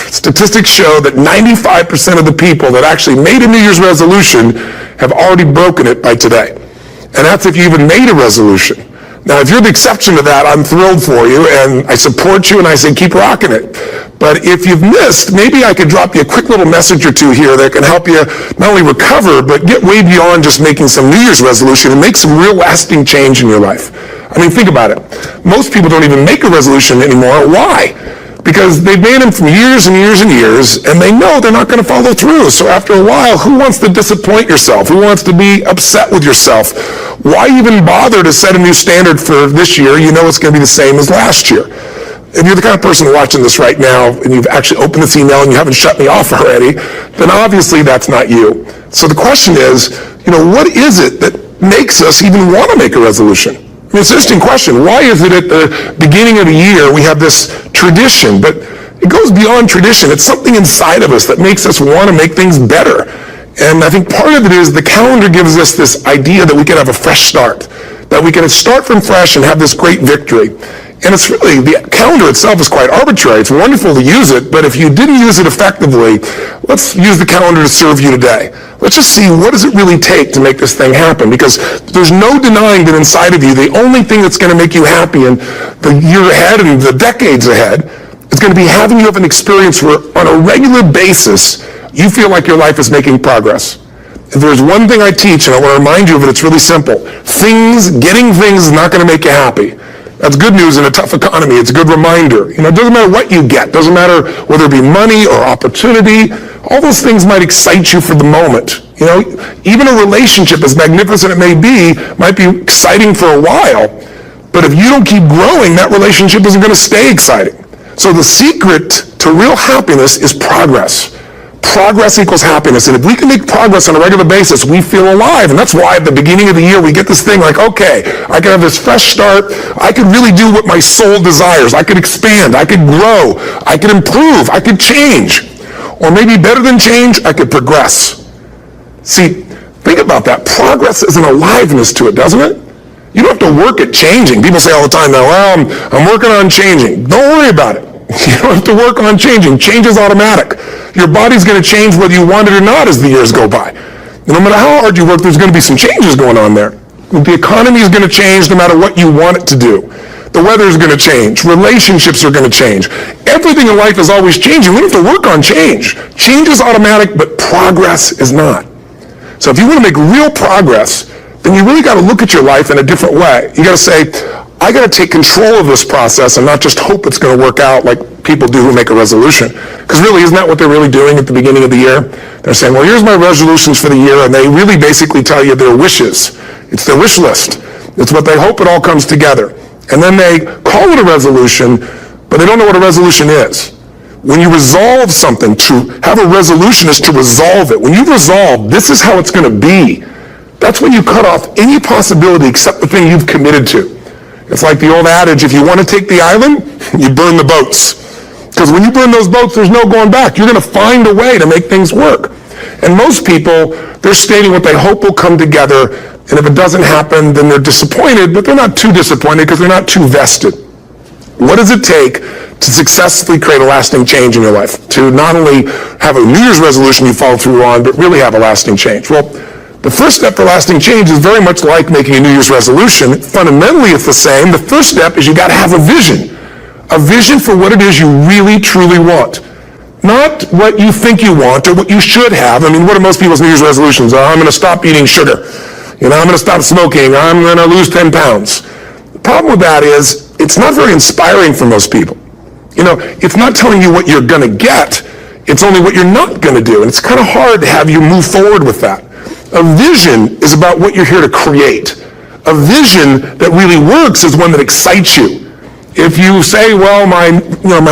Statistics show that 95% of the people that actually made a New Year's resolution have already broken it by today. And that's if you even made a resolution. Now, if you're the exception to that, I'm thrilled for you, and I support you, and I say keep rocking it. But if you've missed, maybe I could drop you a quick little message or two here that can help you not only recover, but get way beyond just making some New Year's resolution and make some real lasting change in your life. I mean, think about it. Most people don't even make a resolution anymore. Why? Because they've made them from years and years and years, and they know they're not going to follow through. So after a while, who wants to disappoint yourself? Who wants to be upset with yourself? Why even bother to set a new standard for this year? You know it's going to be the same as last year. If you're the kind of person watching this right now, and you've actually opened this email and you haven't shut me off already, then obviously that's not you. So the question is, what is it that makes us even want to make a resolution? I mean, it's an interesting question. Why is it at the beginning of the year we have this tradition, but it goes beyond tradition. It's something inside of us that makes us want to make things better. And I think part of it is the calendar gives us this idea that we can have a fresh start, that we can start from fresh and have this great victory. And it's really, the calendar itself is quite arbitrary. It's wonderful to use it, but if you didn't use it effectively, let's use the calendar to serve you today. Let's just see, what does it really take to make this thing happen? Because there's no denying that inside of you, the only thing that's going to make you happy in the year ahead and the decades ahead is going to be having you have an experience where on a regular basis, you feel like your life is making progress. If there's one thing I teach, and I want to remind you of it, it's really simple. Getting things is not going to make you happy. That's good news in a tough economy. It's a good reminder. It doesn't matter what you get. It doesn't matter whether it be money or opportunity. All those things might excite you for the moment. Even a relationship, as magnificent it may be, might be exciting for a while. But if you don't keep growing, that relationship isn't going to stay exciting. So the secret to real happiness is progress. Progress equals happiness. And if we can make progress on a regular basis, we feel alive. And that's why at the beginning of the year, we get this thing like, okay, I can have this fresh start. I could really do what my soul desires. I could expand. I could grow. I could improve. I could change. Or maybe better than change, I could progress. See, think about that. Progress is an aliveness to it, doesn't it? You don't have to work at changing. People say all the time, well, I'm working on changing. Don't worry about it. You don't have to work on changing. Change is automatic. Your body's going to change whether you want it or not as the years go by. No matter how hard you work, there's going to be some changes going on there. The economy is going to change no matter what you want it to do. The weather is going to change. Relationships are going to change. Everything in life is always changing. We don't have to work on change. Change is automatic, but progress is not. So if you want to make real progress, then you really got to look at your life in a different way. You got to say, I got to take control of this process and not just hope it's going to work out like people do who make a resolution. Because really, isn't that what they're really doing at the beginning of the year? They're saying, well, here's my resolutions for the year, and they really basically tell you their wishes. It's their wish list. It's what they hope it all comes together. And then they call it a resolution, but they don't know what a resolution is. When you resolve something, to have a resolution is to resolve it. When you resolve, this is how it's going to be. That's when you cut off any possibility except the thing you've committed to. It's like the old adage, if you want to take the island, you burn the boats. Because when you burn those boats, there's no going back. You're going to find a way to make things work. And most people, they're stating what they hope will come together, and if it doesn't happen, then they're disappointed, but they're not too disappointed because they're not too vested. What does it take to successfully create a lasting change in your life? To not only have a New Year's resolution you follow through on, but really have a lasting change? Well, the first step for lasting change is very much like making a New Year's resolution. Fundamentally, it's the same. The first step is you got to have a vision for what it is you really, truly want. Not what you think you want or what you should have. I mean, what are most people's New Year's resolutions? Oh, I'm going to stop eating sugar. I'm going to stop smoking. I'm going to lose 10 pounds. The problem with that is it's not very inspiring for most people. It's not telling you what you're going to get. It's only what you're not going to do. And it's kind of hard to have you move forward with that. A vision is about what you're here to create. A vision that really works is one that excites you. If you say, well, my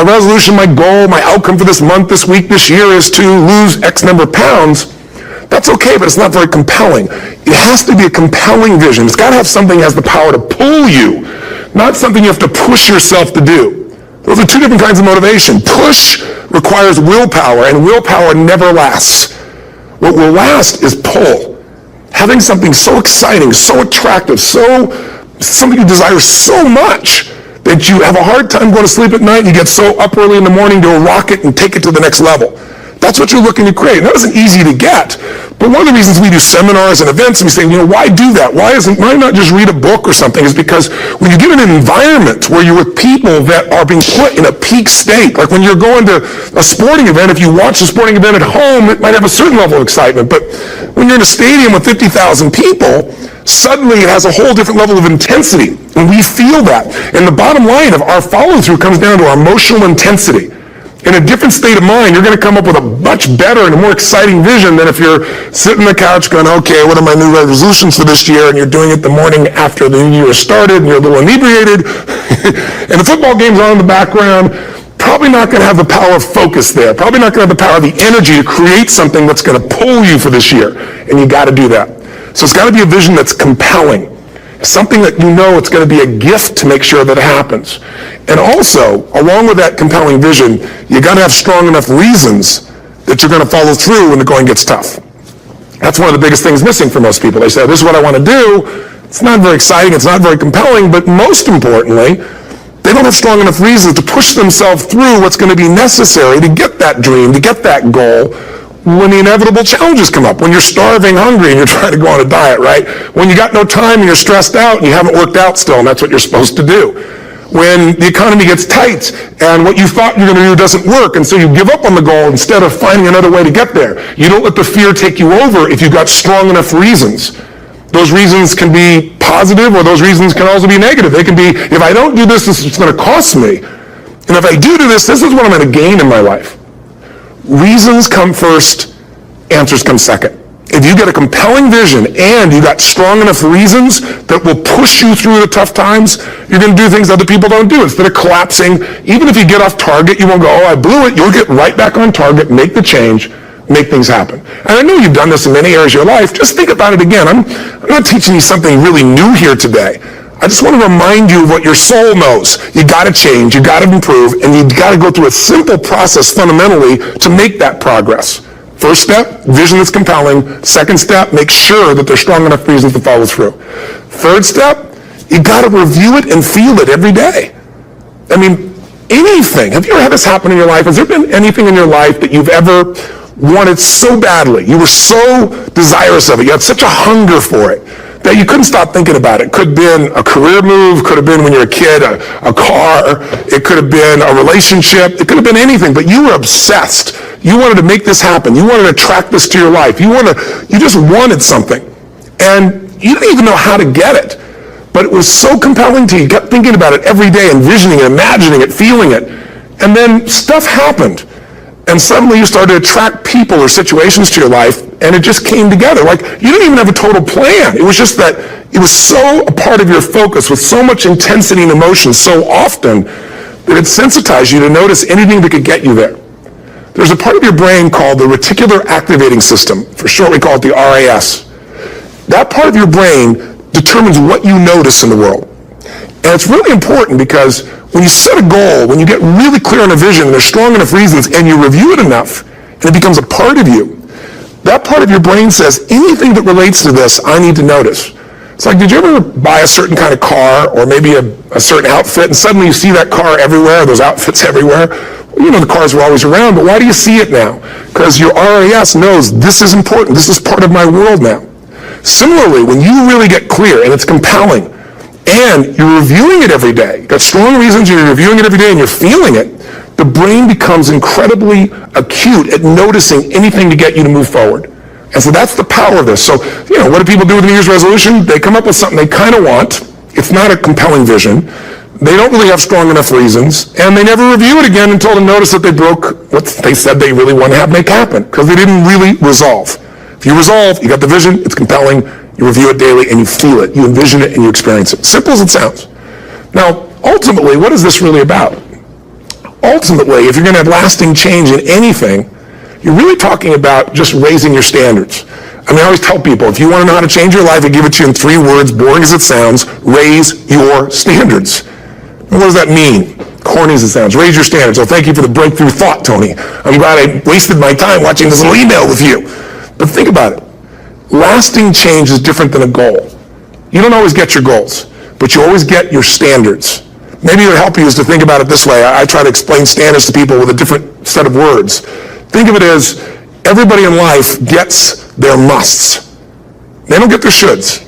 resolution, my goal, my outcome for this month, this week, this year is to lose X number of pounds, that's okay, but it's not very compelling. It has to be a compelling vision. It's got to have something that has the power to pull you, not something you have to push yourself to do. Those are two different kinds of motivation. Push requires willpower, and willpower never lasts. What will last is pull. Having something so exciting, so attractive, something you desire so much that you have a hard time going to sleep at night and you get so up early in the morning to rock it and take it to the next level. That's what you're looking to create. And that isn't easy to get. But one of the reasons we do seminars and events and we say, why do that? Why not just read a book or something? Is because when you get in an environment where you're with people that are being put in a peak state, like when you're going to a sporting event, if you watch a sporting event at home, it might have a certain level of excitement. But when you're in a stadium with 50,000 people, suddenly it has a whole different level of intensity. And we feel that. And the bottom line of our follow-through comes down to our emotional intensity. In a different state of mind, you're going to come up with a much better and a more exciting vision than if you're sitting on the couch going, okay, what are my new resolutions for this year? And you're doing it the morning after the new year started and you're a little inebriated. And the football game's on in the background. Probably not going to have the power of focus there. Probably not going to have the power of the energy to create something that's going to pull you for this year. And you got to do that. So it's got to be a vision that's compelling. Something that it's going to be a gift to make sure that it happens. And also, along with that compelling vision, you got to have strong enough reasons that you're going to follow through when the going gets tough. That's one of the biggest things missing for most people. They say, this is what I want to do. It's not very exciting. It's not very compelling. But most importantly, they don't have strong enough reasons to push themselves through what's going to be necessary to get that dream, to get that goal, when the inevitable challenges come up, when you're starving, hungry, and you're trying to go on a diet, right? When you got no time and you're stressed out and you haven't worked out still, and that's what you're supposed to do. When the economy gets tight and what you thought you were going to do doesn't work, and so you give up on the goal instead of finding another way to get there. You don't let the fear take you over if you've got strong enough reasons. Those reasons can be positive, or those reasons can also be negative. They can be, if I don't do this, this is going to cost me. And if I do this, this is what I'm going to gain in my life. Reasons come first, answers come second. If you get a compelling vision and you got strong enough reasons that will push you through the tough times, you're going to do things other people don't do. Instead of collapsing, even if you get off target, you won't go, I blew it. You'll get right back on target, make the change, make things happen. And I know you've done this in many areas of your life. Just think about it again. I'm not teaching you something really new here today. I just want to remind you of what your soul knows. You got to change, you got to improve, and you got to go through a simple process fundamentally to make that progress. First step, vision that's compelling. Second step, make sure that there's strong enough reasons to follow through. Third step, you got to review it and feel it every day. I mean, anything. Have you ever had this happen in your life? Has there been anything in your life that you've ever wanted so badly? You were so desirous of it. You had such a hunger for it that you couldn't stop thinking about it. Could have been a career move, could have been when you were a kid, a car, it could have been a relationship, it could have been anything, but you were obsessed. You wanted to make this happen. You wanted to attract this to your life. You just wanted something. And you didn't even know how to get it. But it was so compelling to you. You kept thinking about it every day, envisioning it, imagining it, feeling it. And then stuff happened. And suddenly you started to attract people or situations to your life, and it just came together. Like, you didn't even have a total plan. It was just that it was so a part of your focus with so much intensity and emotion so often that it sensitized you to notice anything that could get you there. There's a part of your brain called the reticular activating system. For short, we call it the RAS. That part of your brain determines what you notice in the world. And it's really important because when you set a goal, when you get really clear on a vision, and there's strong enough reasons, and you review it enough, and it becomes a part of you, that part of your brain says, anything that relates to this, I need to notice. It's like, did you ever buy a certain kind of car, or maybe a certain outfit, and suddenly you see that car everywhere, those outfits everywhere? Well, the cars were always around, but why do you see it now? Because your RAS knows this is important, this is part of my world now. Similarly, when you really get clear, and it's compelling, and you're reviewing it every day, you've got strong reasons, you're reviewing it every day, and you're feeling it, the brain becomes incredibly acute at noticing anything to get you to move forward. And so that's the power of this. So, what do people do with New Year's resolution? They come up with something they kind of want. It's not a compelling vision. They don't really have strong enough reasons, and they never review it again until they notice that they broke what they said they really want to have make happen, because they didn't really resolve. If you resolve, you got the vision, it's compelling, you review it daily, and you feel it, you envision it, and you experience it. Simple as it sounds. Now, ultimately, what is this really about? Ultimately, if you're going to have lasting change in anything, you're really talking about just raising your standards. I always tell people, if you want to know how to change your life, I give it to you in 3 words, boring as it sounds: raise your standards. And what does that mean? Corny as it sounds. Raise your standards. Oh, thank you for the breakthrough thought, Tony. I'm glad I wasted my time watching this little email with you. But think about it. Lasting change is different than a goal. You don't always get your goals, but you always get your standards. Maybe it would help you is to think about it this way. I try to explain standards to people with a different set of words. Think of it as everybody in life gets their musts. They don't get their shoulds.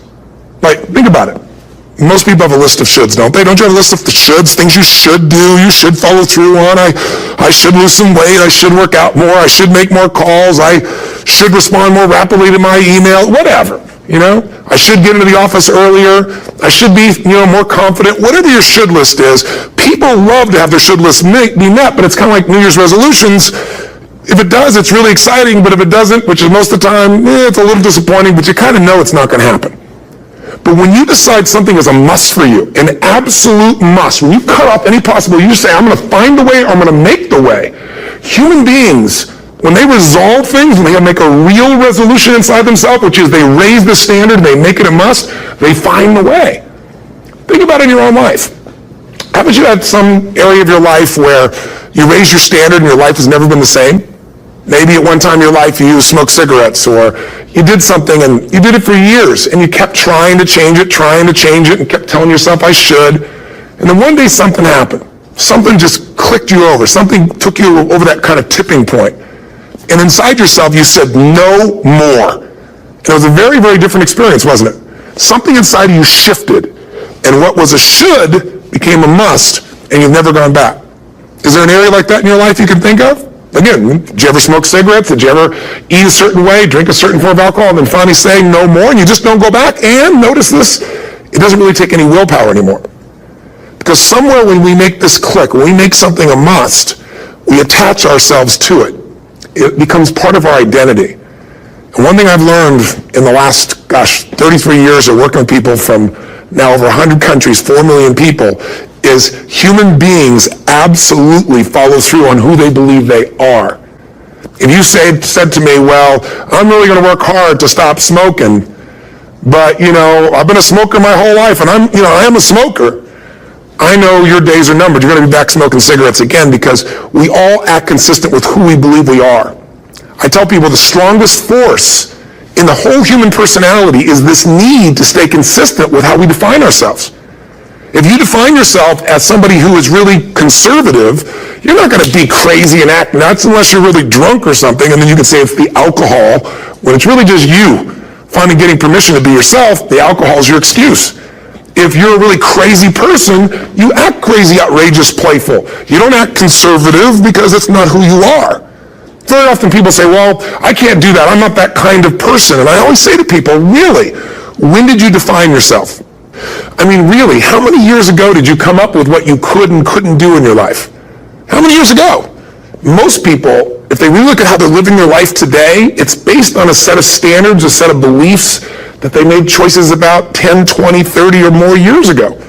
Like, think about it. Most people have a list of shoulds, don't they? Don't you have a list of the shoulds, things you should do, you should follow through on? I should lose some weight, I should work out more, I should make more calls, I should respond more rapidly to my email, whatever, you know? I should get into the office earlier, I should be, more confident. Whatever your should list is, people love to have their should list be met, but it's kind of like New Year's resolutions. If it does, it's really exciting, but if it doesn't, which is most of the time, it's a little disappointing, but you kind of know it's not going to happen. But when you decide something is a must for you, an absolute must, when you cut off any possible, you say, I'm going to find the way or I'm going to make the way. Human beings, when they resolve things, when they make a real resolution inside themselves, which is they raise the standard, they make it a must, they find the way. Think about it in your own life. Haven't you had some area of your life where you raise your standard and your life has never been the same? Maybe at one time in your life you smoked cigarettes, or you did something and you did it for years and you kept trying to change it and kept telling yourself I should. And then one day something happened. Something just clicked you over. Something took you over that kind of tipping point. And inside yourself you said no more. And it was a very, very different experience, wasn't it? Something inside of you shifted, and what was a should became a must, and you've never gone back. Is there an area like that in your life you can think of? Again, did you ever smoke cigarettes? Did you ever eat a certain way, drink a certain form of alcohol, and then finally say no more, and you just don't go back? And notice this, it doesn't really take any willpower anymore. Because somewhere when we make this click, when we make something a must, we attach ourselves to it. It becomes part of our identity. And one thing I've learned in the last, 33 years of working with people from now over 100 countries, 4 million people, is human beings absolutely follow through on who they believe they are. If you said to me, well, I'm really going to work hard to stop smoking, but, I've been a smoker my whole life, and I am a smoker. I know your days are numbered. You're going to be back smoking cigarettes again, because we all act consistent with who we believe we are. I tell people the strongest force in the whole human personality is this need to stay consistent with how we define ourselves. If you define yourself as somebody who is really conservative, you're not going to be crazy and act nuts unless you're really drunk or something, and then you can say it's the alcohol, when it's really just you finally getting permission to be yourself. The alcohol is your excuse. If you're a really crazy person, you act crazy, outrageous, playful. You don't act conservative because it's not who you are. Very often people say, well, I can't do that. I'm not that kind of person. And I always say to people, really, when did you define yourself? I mean, really, how many years ago did you come up with what you could and couldn't do in your life? How many years ago? Most people, if they really look at how they're living their life today, it's based on a set of standards, a set of beliefs that they made choices about 10, 20, 30 or more years ago.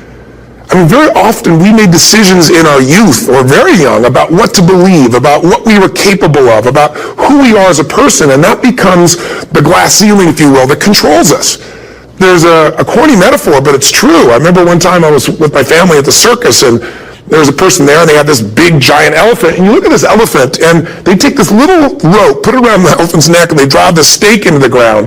I mean, very often we made decisions in our youth or very young about what to believe, about what we were capable of, about who we are as a person, and that becomes the glass ceiling, if you will, that controls us. There's a corny metaphor, but it's true. I remember one time I was with my family at the circus, and there was a person there, and they had this big, giant elephant. And you look at this elephant, and they take this little rope, put it around the elephant's neck, and they drive this stake into the ground.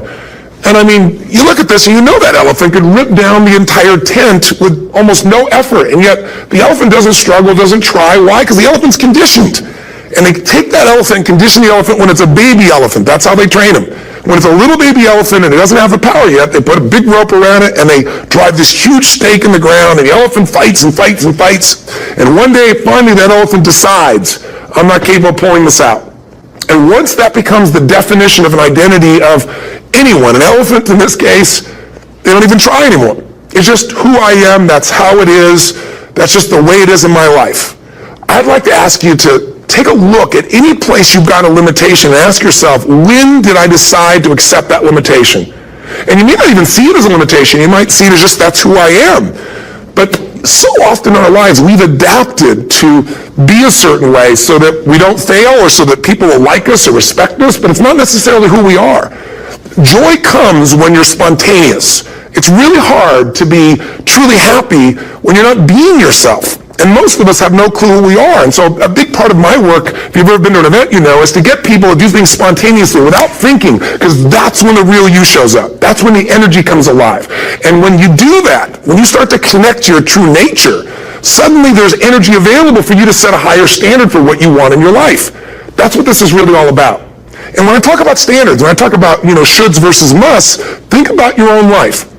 And I mean, you look at this, and you know that elephant could rip down the entire tent with almost no effort. And yet, the elephant doesn't struggle, doesn't try. Why? Because the elephant's conditioned. And they take that elephant and condition the elephant when it's a baby elephant. That's how they train them. When it's a little baby elephant and it doesn't have the power yet, they put a big rope around it and they drive this huge stake in the ground, and the elephant fights and fights and fights. And one day, finally, that elephant decides, I'm not capable of pulling this out. And once that becomes the definition of an identity of anyone, an elephant in this case, they don't even try anymore. It's just who I am, that's how it is, that's just the way it is in my life. I'd like to ask you to take a look at any place you've got a limitation and ask yourself, when did I decide to accept that limitation? And you may not even see it as a limitation. You might see it as just that's who I am. But so often in our lives, we've adapted to be a certain way so that we don't fail or so that people will like us or respect us, but it's not necessarily who we are. Joy comes when you're spontaneous. It's really hard to be truly happy when you're not being yourself. And most of us have no clue who we are. And so a big part of my work, if you've ever been to an event, is to get people to do things spontaneously without thinking, because that's when the real you shows up. That's when the energy comes alive. And when you do that, when you start to connect to your true nature, suddenly there's energy available for you to set a higher standard for what you want in your life. That's what this is really all about. And when I talk about standards, when I talk about, shoulds versus musts, think about your own life.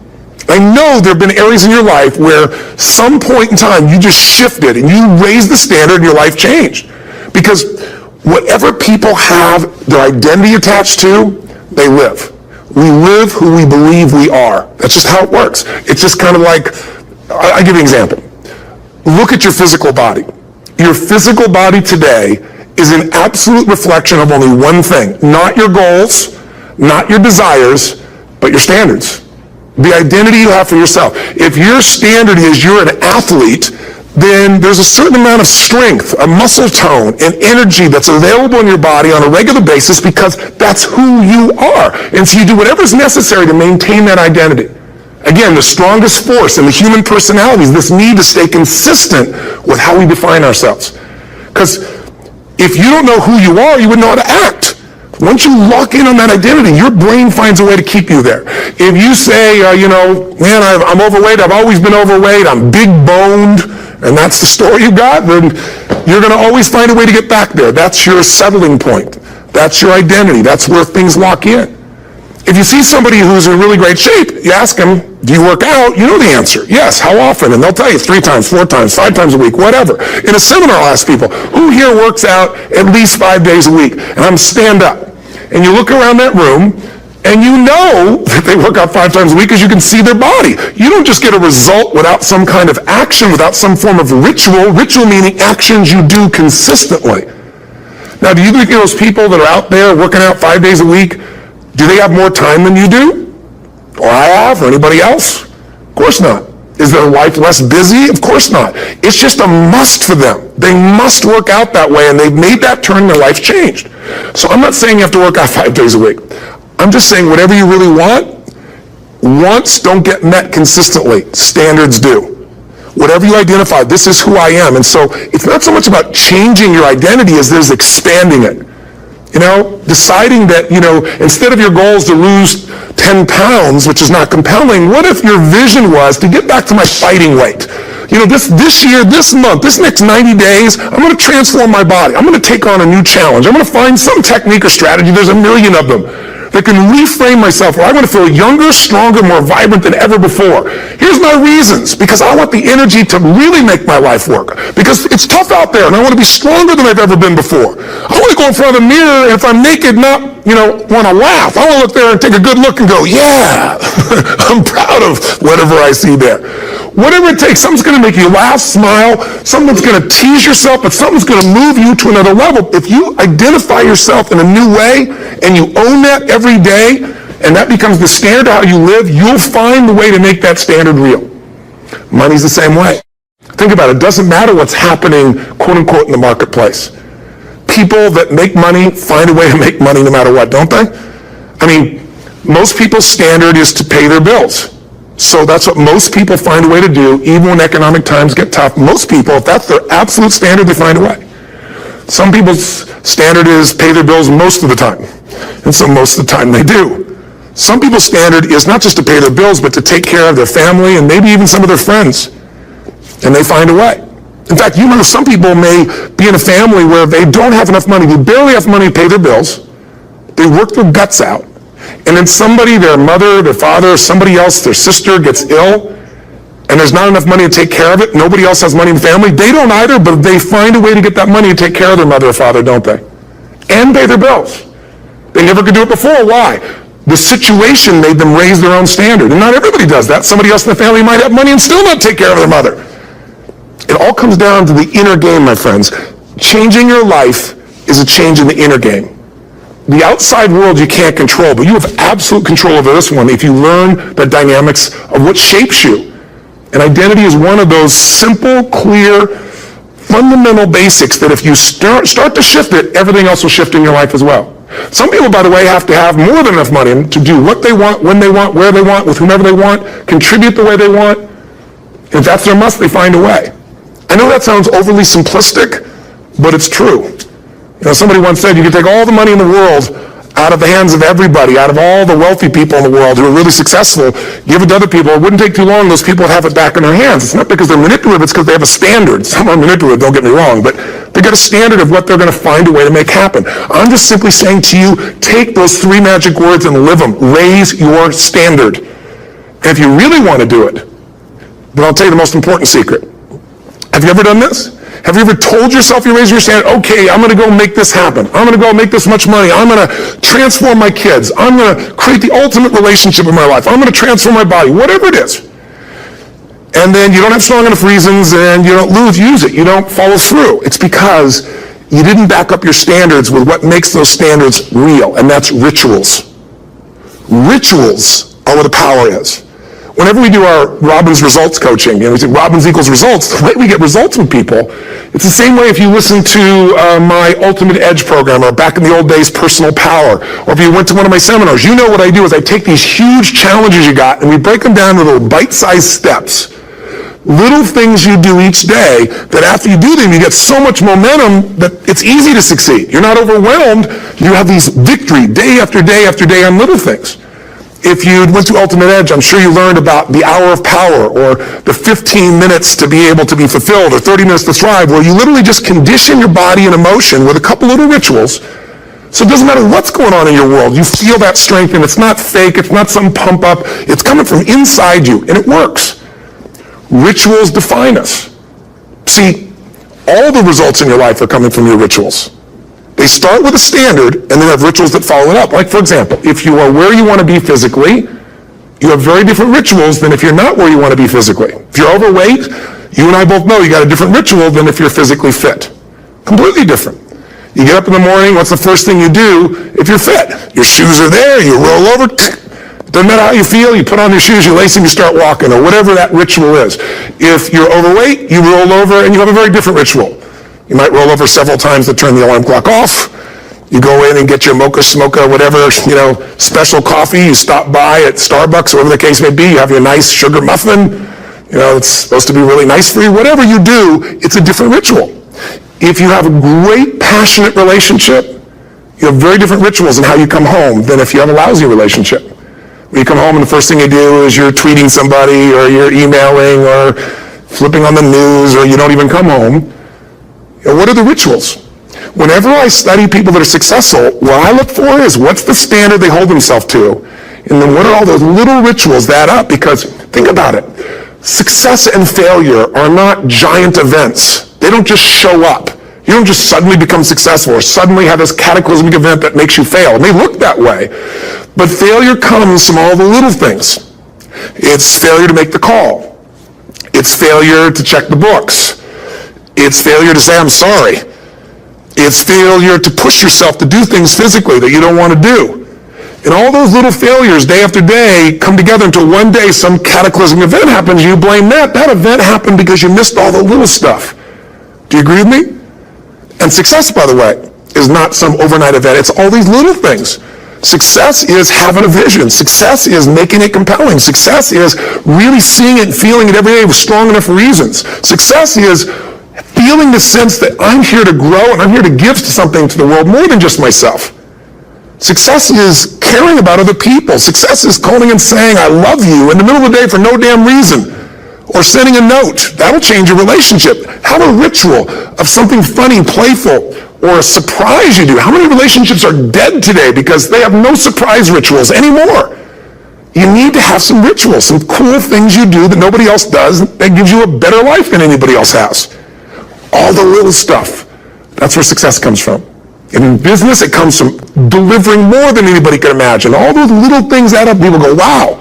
I know there have been areas in your life where some point in time you just shifted and you raised the standard and your life changed. Because whatever people have their identity attached to, they live. We live who we believe we are. That's just how it works. It's just kind of like, I'll give you an example. Look at your physical body. Your physical body today is an absolute reflection of only one thing. Not your goals, not your desires, but your standards. The identity you have for yourself. If your standard is you're an athlete, then there's a certain amount of strength, a muscle tone, and energy that's available in your body on a regular basis because that's who you are. And so you do whatever is necessary to maintain that identity. Again, the strongest force in the human personality is this need to stay consistent with how we define ourselves. Because if you don't know who you are, you wouldn't know how to act. Once you lock in on that identity, your brain finds a way to keep you there. If you say, man, I'm overweight, I've always been overweight, I'm big boned, and that's the story you got, then you're going to always find a way to get back there. That's your settling point. That's your identity. That's where things lock in. If you see somebody who's in really great shape, you ask them, do you work out? You know the answer. Yes. How often? And they'll tell you 3 times, 4 times, 5 times a week, whatever. In a seminar, I'll ask people, who here works out at least 5 days a week? And I'm stand up. And you look around that room, and you know that they work out 5 times a week because you can see their body. You don't just get a result without some kind of action, without some form of ritual. Ritual meaning actions you do consistently. Now, do you think those people that are out there working out 5 days a week, do they have more time than you do? Or I have, or anybody else? Of course not. Is their life less busy? Of course not. It's just a must for them. They must work out that way, and they've made that turn, their life changed. So I'm not saying you have to work out 5 days a week. I'm just saying whatever you really want, wants don't get met consistently. Standards do. Whatever you identify, this is who I am. And so it's not so much about changing your identity as there's expanding it. Deciding that, instead of your goal is to lose 10 pounds, which is not compelling, what if your vision was to get back to my fighting weight? This year, this month, this next 90 days, I'm going to transform my body. I'm going to take on a new challenge. I'm going to find some technique or strategy. There's a million of them that can reframe myself where I want to feel younger, stronger, more vibrant than ever before. Here's my reasons. Because I want the energy to really make my life work. Because it's tough out there, and I want to be stronger than I've ever been before. I want to go in front of the mirror, and if I'm naked, not, want to laugh. I want to look there and take a good look and go, yeah, I'm proud of whatever I see there. Whatever it takes, something's going to make you laugh, smile, something's going to tease yourself, but something's going to move you to another level. If you identify yourself in a new way, and you own that every day, and that becomes the standard of how you live, you'll find the way to make that standard real. Money's the same way. Think about it. It doesn't matter what's happening, quote unquote, in the marketplace. People that make money find a way to make money no matter what, don't they? I mean, most people's standard is to pay their bills. So that's what most people find a way to do, even when economic times get tough. Most people, if that's their absolute standard, they find a way. Some people's standard is pay their bills most of the time. And so most of the time they do. Some people's standard is not just to pay their bills, but to take care of their family and maybe even some of their friends. And they find a way. In fact, some people may be in a family where they don't have enough money. They barely have money to pay their bills. They work their guts out. And then somebody, their mother, their father, somebody else, their sister gets ill, and there's not enough money to take care of it. Nobody else has money in the family. They don't either, but they find a way to get that money to take care of their mother or father, don't they? And pay their bills. They never could do it before. Why? The situation made them raise their own standard. And not everybody does that. Somebody else in the family might have money and still not take care of their mother. It all comes down to the inner game, my friends. Changing your life is a change in the inner game. The outside world you can't control, but you have absolute control over this one if you learn the dynamics of what shapes you. And identity is one of those simple, clear, fundamental basics that if you start to shift it, everything else will shift in your life as well. Some people, by the way, have to have more than enough money to do what they want, when they want, where they want, with whomever they want, contribute the way they want. If that's their must, they find a way. I know that sounds overly simplistic, but it's true. Somebody once said you can take all the money in the world out of the hands of everybody, out of all the wealthy people in the world who are really successful, give it to other people. It wouldn't take too long. Those people would have it back in their hands. It's not because they're manipulative. It's because they have a standard. Some are manipulative, don't get me wrong, but they've got a standard of what they're going to find a way to make happen. I'm just simply saying to you, take those 3 magic words and live them. Raise your standard. And if you really want to do it, then I'll tell you the most important secret. Have you ever done this? Have you ever told yourself you're raising your standard? Okay, I'm going to go make this happen. I'm going to go make this much money. I'm going to transform my kids. I'm going to create the ultimate relationship in my life. I'm going to transform my body, whatever it is. And then you don't have strong enough reasons and you don't use it. You don't follow through. It's because you didn't back up your standards with what makes those standards real, and that's rituals. Rituals are where the power is. Whenever we do our Robbins results coaching, we say Robbins equals results, the way we get results with people, it's the same way if you listen to my Ultimate Edge program, or back in the old days, Personal Power, or if you went to one of my seminars. You know what I do is I take these huge challenges you got and we break them down into little bite-sized steps. Little things you do each day that after you do them, you get so much momentum that it's easy to succeed. You're not overwhelmed. You have these victory day after day after day on little things. If you went to Ultimate Edge, I'm sure you learned about the hour of power, or the 15 minutes to be able to be fulfilled, or 30 minutes to thrive, where you literally just condition your body and emotion with a couple little rituals. So it doesn't matter what's going on in your world. You feel that strength, and it's not fake. It's not some pump up. It's coming from inside you, and it works. Rituals define us. See, all the results in your life are coming from your rituals. They start with a standard, and then have rituals that follow it up. Like, for example, if you are where you want to be physically, you have very different rituals than if you're not where you want to be physically. If you're overweight, you and I both know you got a different ritual than if you're physically fit. Completely different. You get up in the morning, what's the first thing you do if you're fit? Your shoes are there, you roll over, doesn't matter how you feel, you put on your shoes, you lace them, you start walking, or whatever that ritual is. If you're overweight, you roll over, and you have a very different ritual. You might roll over several times to turn the alarm clock off. You go in and get your mocha, smocha, whatever, special coffee. You stop by at Starbucks, whatever the case may be. You have your nice sugar muffin. It's supposed to be really nice for you. Whatever you do, it's a different ritual. If you have a great, passionate relationship, you have very different rituals in how you come home than if you have a lousy relationship. When you come home and the first thing you do is you're tweeting somebody, or you're emailing, or flipping on the news, or you don't even come home. What are the rituals? Whenever I study people that are successful, what I look for is what's the standard they hold themselves to, and then what are all those little rituals that add up? Because think about it. Success and failure are not giant events. They don't just show up. You don't just suddenly become successful or suddenly have this cataclysmic event that makes you fail. It may look that way, but failure comes from all the little things. It's failure to make the call. It's failure to check the books. It's failure to say, I'm sorry. It's failure to push yourself to do things physically that you don't want to do. And all those little failures, day after day, come together until one day some cataclysmic event happens, you blame that. That event happened because you missed all the little stuff. Do you agree with me? And success, by the way, is not some overnight event. It's all these little things. Success is having a vision. Success is making it compelling. Success is really seeing it and feeling it every day with strong enough reasons. Success is feeling the sense that I'm here to grow and I'm here to give something to the world more than just myself. Success is caring about other people. Success is calling and saying, I love you in the middle of the day for no damn reason. Or sending a note. That'll change your relationship. Have a ritual of something funny, playful, or a surprise you do. How many relationships are dead today because they have no surprise rituals anymore? You need to have some rituals, some cool things you do that nobody else does that gives you a better life than anybody else has. All the little stuff. That's where success comes from. In business, it comes from delivering more than anybody can imagine. All those little things add up. People go, wow,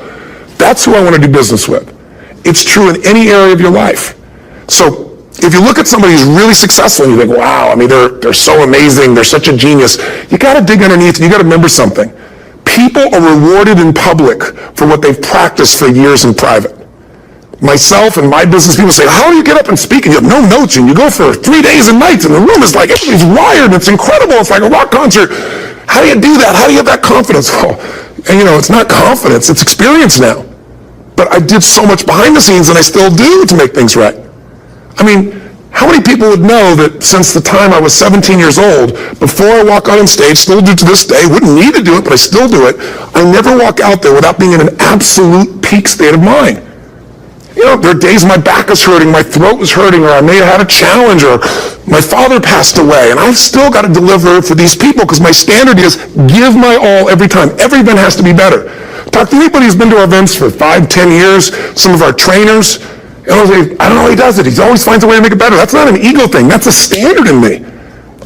that's who I want to do business with. It's true in any area of your life. So if you look at somebody who's really successful and you think, wow, they're so amazing, they're such a genius, you got to dig underneath and you got to remember something. People are rewarded in public for what they've practiced for years in private. Myself and my business people say, how do you get up and speak? And you have no notes and you go for 3 days and nights and the room is like, everybody's wired and it's incredible. It's like a rock concert. How do you do that? How do you have that confidence? Oh, and it's not confidence, it's experience now. But I did so much behind the scenes and I still do to make things right. How many people would know that since the time I was 17 years old, before I walk out on stage, still do to this day, wouldn't need to do it, but I still do it, I never walk out there without being in an absolute peak state of mind. You know, there are days my back is hurting, my throat is hurting, or I may have had a challenge, or my father passed away, and I've still got to deliver for these people because my standard is give my all every time. Every event has to be better. Talk to anybody who's been to our events for 5, 10 years, some of our trainers, and I'll say, I don't know how he does it. He always finds a way to make it better. That's not an ego thing. That's a standard in me.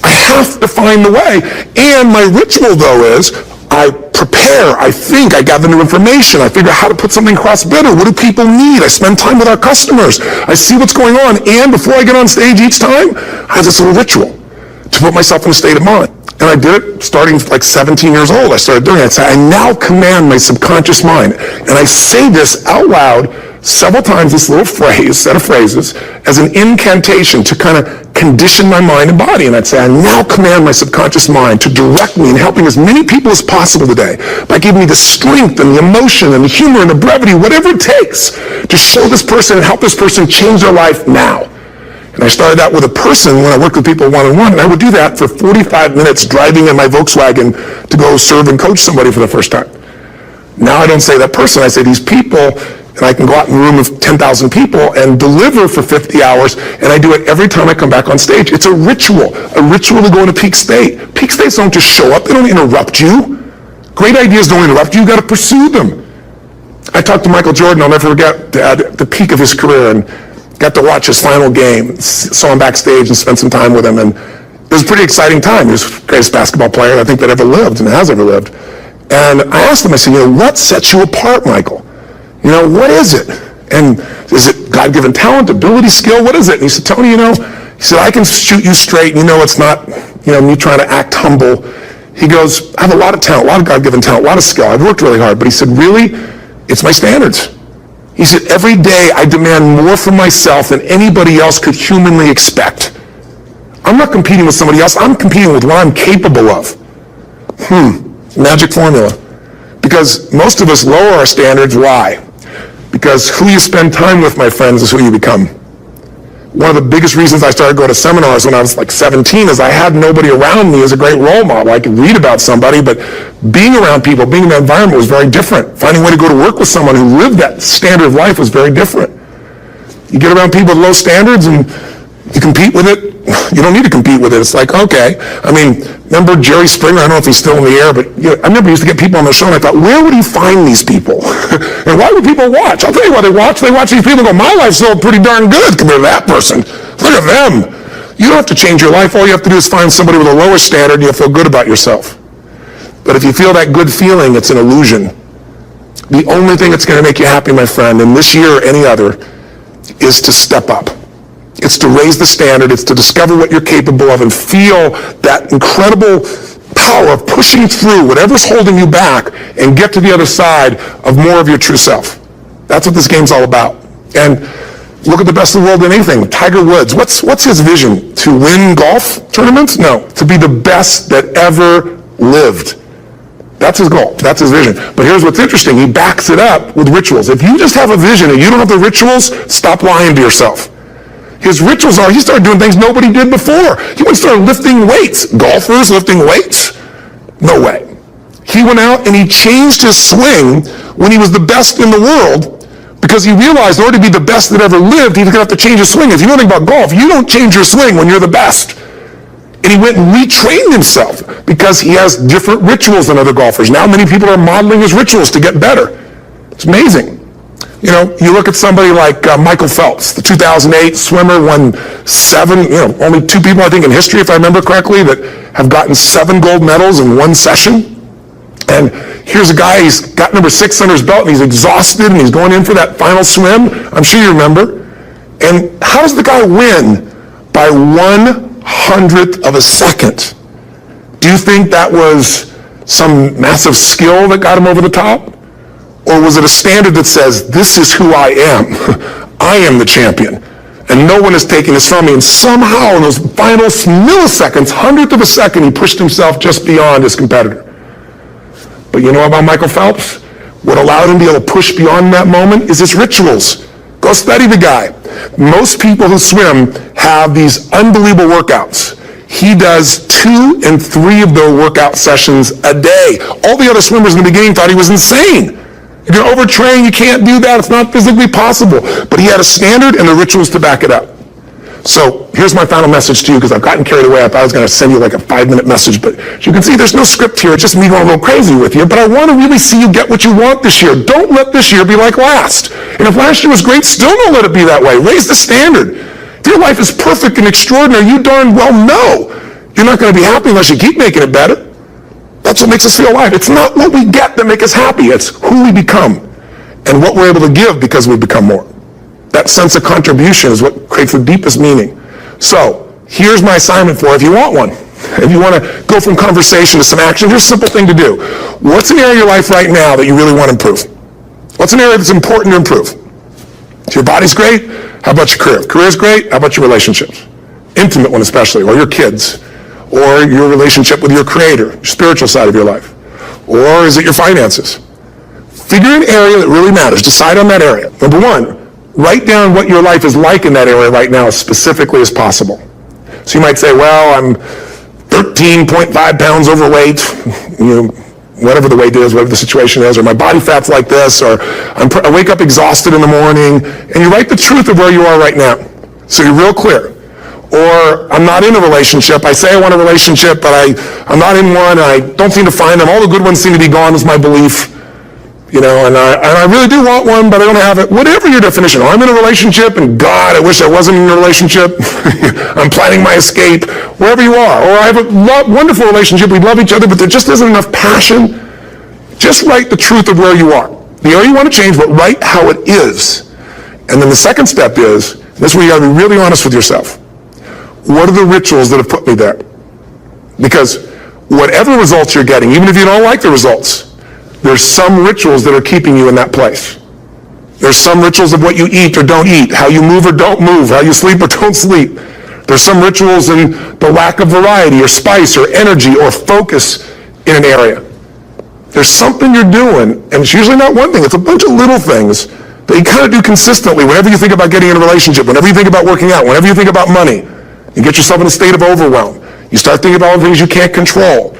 I have to find the way. And my ritual, though, is I prepare, I think, I gather new information, I figure out how to put something across better. What do people need? I spend time with our customers. I see what's going on. And before I get on stage each time, I have this little ritual to put myself in a state of mind. And I did it starting like 17 years old. I started doing it. So I now command my subconscious mind. And I say this out loud several times, this little phrase, set of phrases, as an incantation to kind of condition my mind and body. And I'd say, I now command my subconscious mind to direct me in helping as many people as possible today by giving me the strength and the emotion and the humor and the brevity, whatever it takes to show this person and help this person change their life now. And I started out with a person when I worked with people one-on-one, and I would do that for 45 minutes driving in my Volkswagen to go serve and coach somebody for the first time. Now I don't say that person, I say these people, and I can go out in a room of 10,000 people and deliver for 50 hours, and I do it every time I come back on stage. It's a ritual to go into peak state. Peak states don't just show up, they don't interrupt you. Great ideas don't interrupt you, you've got to pursue them. I talked to Michael Jordan, I'll never forget, at the peak of his career, and got to watch his final game, saw him backstage and spent some time with him, and it was a pretty exciting time. He was the greatest basketball player I think that ever lived and has ever lived. And I asked him, I said, what sets you apart, Michael? What is it? And is it God-given talent, ability, skill? What is it? And he said, Tony, he said, I can shoot you straight, and it's not, me trying to act humble. He goes, I have a lot of talent, a lot of God-given talent, a lot of skill. I've worked really hard. But he said, really, it's my standards. He said, every day I demand more from myself than anybody else could humanly expect. I'm not competing with somebody else. I'm competing with what I'm capable of. Magic formula. Because most of us lower our standards. Why? Because who you spend time with, my friends, is who you become. One of the biggest reasons I started going to seminars when I was like 17 is I had nobody around me as a great role model. I could read about somebody, but being around people, being in that environment was very different. Finding a way to go to work with someone who lived that standard of life was very different. You get around people with low standards and you compete with it. You don't need to compete with it. It's like, okay. Remember Jerry Springer? I don't know if he's still in the air, but I remember he used to get people on the show, and I thought, where would he find these people? And why would people watch? I'll tell you why they watch. They watch these people and go, my life's still pretty darn good compared to that person. Look at them. You don't have to change your life. All you have to do is find somebody with a lower standard, and you'll feel good about yourself. But if you feel that good feeling, it's an illusion. The only thing that's going to make you happy, my friend, in this year or any other, is to step up. It's to raise the standard. It's to discover what you're capable of and feel that incredible power of pushing through whatever's holding you back and get to the other side of more of your true self. That's what this game's all about. And look at the best of the world in anything. Tiger Woods, what's his vision? To win golf tournaments? No, to be the best that ever lived. That's his goal. That's his vision. But here's what's interesting. He backs it up with rituals. If you just have a vision and you don't have the rituals, stop lying to yourself. His rituals are, he started doing things nobody did before. He went and started lifting weights. Golfers lifting weights? No way. He went out and he changed his swing when he was the best in the world because he realized in order to be the best that ever lived, he was going to have to change his swing. If you know anything about golf, you don't change your swing when you're the best. And he went and retrained himself because he has different rituals than other golfers. Now many people are modeling his rituals to get better. It's amazing. You look at somebody like Michael Phelps, the 2008 swimmer, won 7, only 2 people I think in history, if I remember correctly, that have gotten 7 gold medals in one session. And here's a guy, he's got number 6 under his belt, and he's exhausted, and he's going in for that final swim. I'm sure you remember. And how does the guy win? By 1/100th of a second. Do you think that was some massive skill that got him over the top? Or was it a standard that says, this is who I am. I am the champion. And no one is taking this from me. And somehow in those final milliseconds, 100th of a second, he pushed himself just beyond his competitor. But you know about Michael Phelps? What allowed him to be able to push beyond that moment is his rituals. Go study the guy. Most people who swim have these unbelievable workouts. He does 2 and 3 of those workout sessions a day. All the other swimmers in the beginning thought he was insane. You're going to overtrain, you can't do that, it's not physically possible. But he had a standard and the rituals to back it up. So here's my final message to you, because I've gotten carried away. I thought I was going to send you like a 5-minute message, but as you can see, there's no script here. It's just me going a little crazy with you. But I want to really see you get what you want this year. Don't let this year be like last. And if last year was great, still don't let it be that way. Raise the standard. If your life is perfect and extraordinary, you darn well know you're not going to be happy unless you keep making it better. That's what makes us feel alive. It's not what we get that makes us happy. It's who we become and what we're able to give because we become more. That sense of contribution is what creates the deepest meaning. So here's my assignment for you if you want one. If you want to go from conversation to some action, here's a simple thing to do. What's an area of your life right now that you really want to improve? What's an area that's important to improve? If your body's great, how about your career? If career's great, how about your relationships? Intimate one especially, or your kids, or your relationship with your creator, your spiritual side of your life. Or is it your finances? Figure an area that really matters. Decide on that area. Number 1, write down what your life is like in that area right now as specifically as possible. So you might say, well, I'm 13.5 pounds overweight, whatever the weight is, whatever the situation is, or my body fat's like this, or I wake up exhausted in the morning, and you write the truth of where you are right now. So you're real clear. Or I'm not in a relationship. I say I want a relationship, but I'm not in one, and I don't seem to find them. All the good ones seem to be gone is my belief. And I really do want one, but I don't have it. Whatever your definition. Or I'm in a relationship, and God, I wish I wasn't in a relationship. I'm planning my escape. Wherever you are. Or I have a wonderful relationship. We love each other, but there just isn't enough passion. Just write the truth of where you are. The area you want to change, but write how it is. And then the second step is, this is where you got to be really honest with yourself. What are the rituals that have put me there? Because whatever results you're getting, even if you don't like the results, there's some rituals that are keeping you in that place. There's some rituals of what you eat or don't eat, how you move or don't move, how you sleep or don't sleep. There's some rituals in the lack of variety or spice or energy or focus in an area. There's something you're doing, and it's usually not one thing, it's a bunch of little things that you kind of do consistently whenever you think about getting in a relationship, whenever you think about working out, whenever you think about money. You get yourself in a state of overwhelm. You start thinking about all the things you can't control.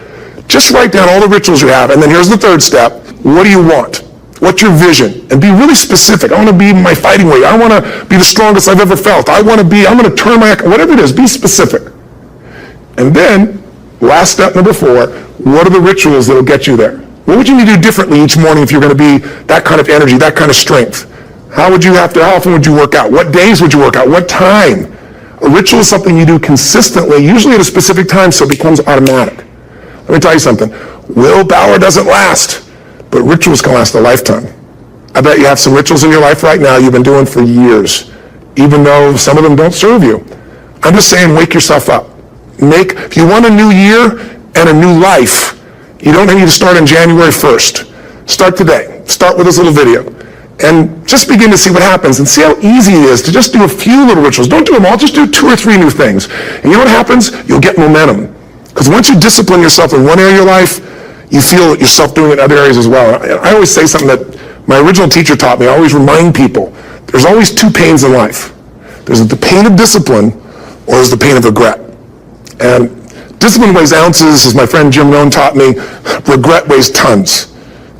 Just write down all the rituals you have, and then here's the third step. What do you want? What's your vision? And be really specific. I want to be my fighting weight. I want to be the strongest I've ever felt. I'm going to turn my, whatever it is, be specific. And then, last step number 4, what are the rituals that will get you there? What would you need to do differently each morning if you're going to be that kind of energy, that kind of strength? How often would you work out? What days would you work out? What time? A ritual is something you do consistently, usually at a specific time, so it becomes automatic. Let me tell you something. Willpower doesn't last, but rituals can last a lifetime. I bet you have some rituals in your life right now you've been doing for years, even though some of them don't serve you. I'm just saying, wake yourself up. If you want a new year and a new life, you don't need to start on January 1st. Start today. Start with this little video. And just begin to see what happens and see how easy it is to just do a few little rituals. Don't do them all, just do 2 or 3 new things. And you know what happens? You'll get momentum. Because once you discipline yourself in one area of your life, you feel yourself doing it in other areas as well. I always say something that my original teacher taught me. I always remind people, there's always 2 pains in life. There's the pain of discipline, or there's the pain of regret. And discipline weighs ounces, as my friend Jim Rohn taught me. Regret weighs tons.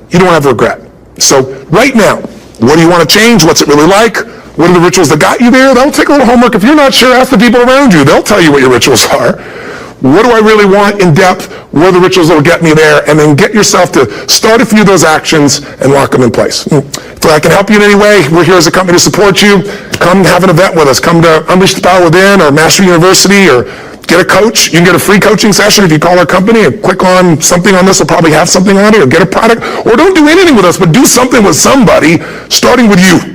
You don't have regret. So right now, what do you want to change? What's it really like? What are the rituals that got you there? That'll take a little homework. If you're not sure, ask the people around you. They'll tell you what your rituals are. What do I really want in depth? What are the rituals that will get me there? And then get yourself to start a few of those actions and lock them in place. If I can help you in any way, we're here as a company to support you. Come have an event with us. Come to Unleash the Power Within or Master University, or get a coach. You can get a free coaching session if you call our company and click on something on this. Will probably have something on it, or get a product. Or don't do anything with us, but do something with somebody, starting with you.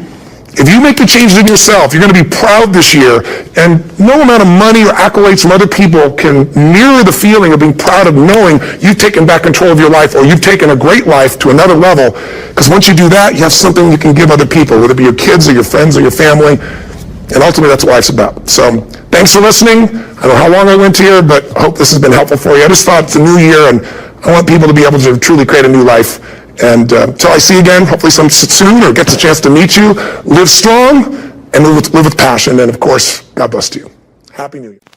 If you make the changes in yourself, you're going to be proud this year, and no amount of money or accolades from other people can mirror the feeling of being proud of knowing you've taken back control of your life, or you've taken a great life to another level. Because once you do that, you have something you can give other people, whether it be your kids or your friends or your family. And ultimately, that's what life's about. So thanks for listening. I don't know how long I went here, but I hope this has been helpful for you. I just thought it's a new year, and I want people to be able to truly create a new life. And until I see you again, hopefully soon, or gets a chance to meet you, live strong, and live with passion. And of course, God bless to you. Happy New Year.